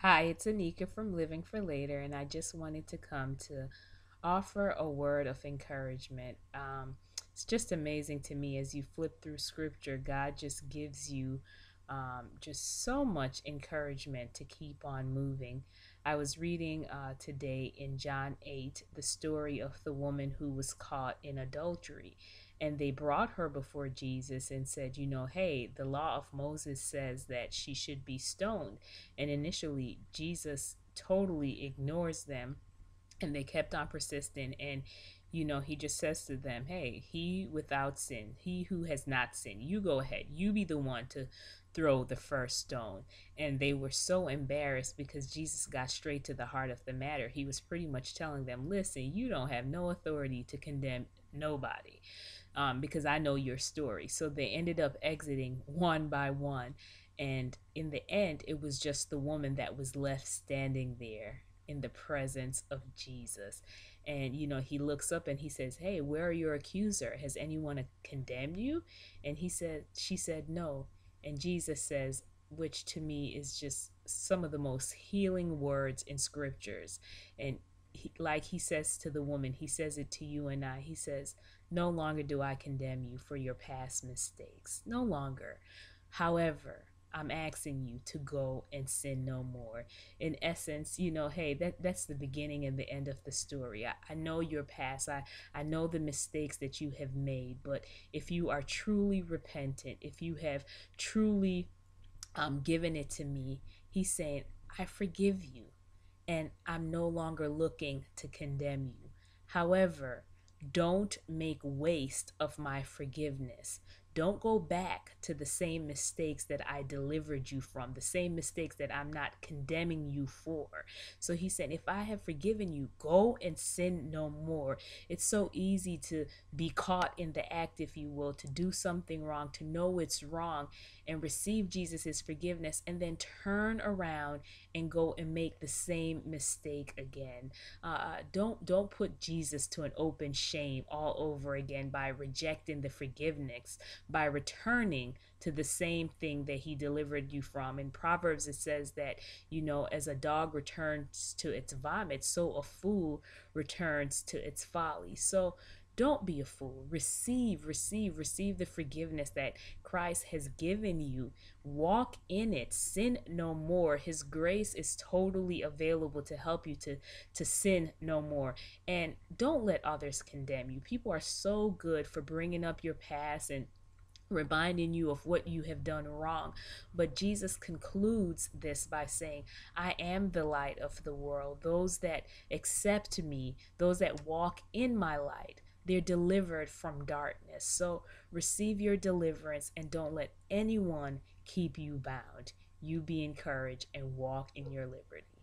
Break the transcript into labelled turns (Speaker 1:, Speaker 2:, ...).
Speaker 1: Hi, it's Anika from Living for Later, and I just wanted to come to offer a word of encouragement. It's just amazing to me as you flip through scripture, God just gives you just so much encouragement to keep on moving. I was reading today in John 8 the story of the woman who was caught in adultery. And they brought her before Jesus and said, hey, the law of Moses says that she should be stoned. And initially, Jesus totally ignores them, and they kept on persisting. And he just says to them, hey, he without sin, he who has not sinned, you go ahead, you be the one to throw the first stone. And they were so embarrassed because Jesus got straight to the heart of the matter. He was pretty much telling them, listen, you don't have no authority to condemn nobody, because I know your story. So they ended up exiting one by one, and in the end it was just the woman that was left standing there in the presence of Jesus. And he looks up and he says, hey, where are your accuser? Has anyone condemned you? And she said no. And Jesus says, which to me is just some of the most healing words in scriptures. And like he says to the woman, he says it to you and I. He says, no longer do I condemn you for your past mistakes, no longer. However, I'm asking you to go and sin no more. In essence, hey, that's the beginning and the end of the story. I know your past. I know the mistakes that you have made. But if you are truly repentant, if you have truly given it to me, he's saying, I forgive you, and I'm no longer looking to condemn you. However, don't make waste of my forgiveness. Don't go back to the same mistakes that I delivered you from, the same mistakes that I'm not condemning you for. So he said, if I have forgiven you, go and sin no more. It's so easy to be caught in the act, if you will, to do something wrong, to know it's wrong, and receive Jesus' forgiveness, and then turn around and go and make the same mistake again. Don't put Jesus to an open shame all over again by rejecting the forgiveness, by returning to the same thing that he delivered you from. In Proverbs, it says that, as a dog returns to its vomit, so a fool returns to its folly. So don't be a fool. Receive the forgiveness that Christ has given you. Walk in it. Sin no more. His grace is totally available to help you to sin no more. And don't let others condemn you. People are so good for bringing up your past and reminding you of what you have done wrong. But Jesus concludes this by saying, I am the light of the world. Those that accept me, those that walk in my light, they're delivered from darkness. So receive your deliverance and don't let anyone keep you bound. You be encouraged and walk in your liberty.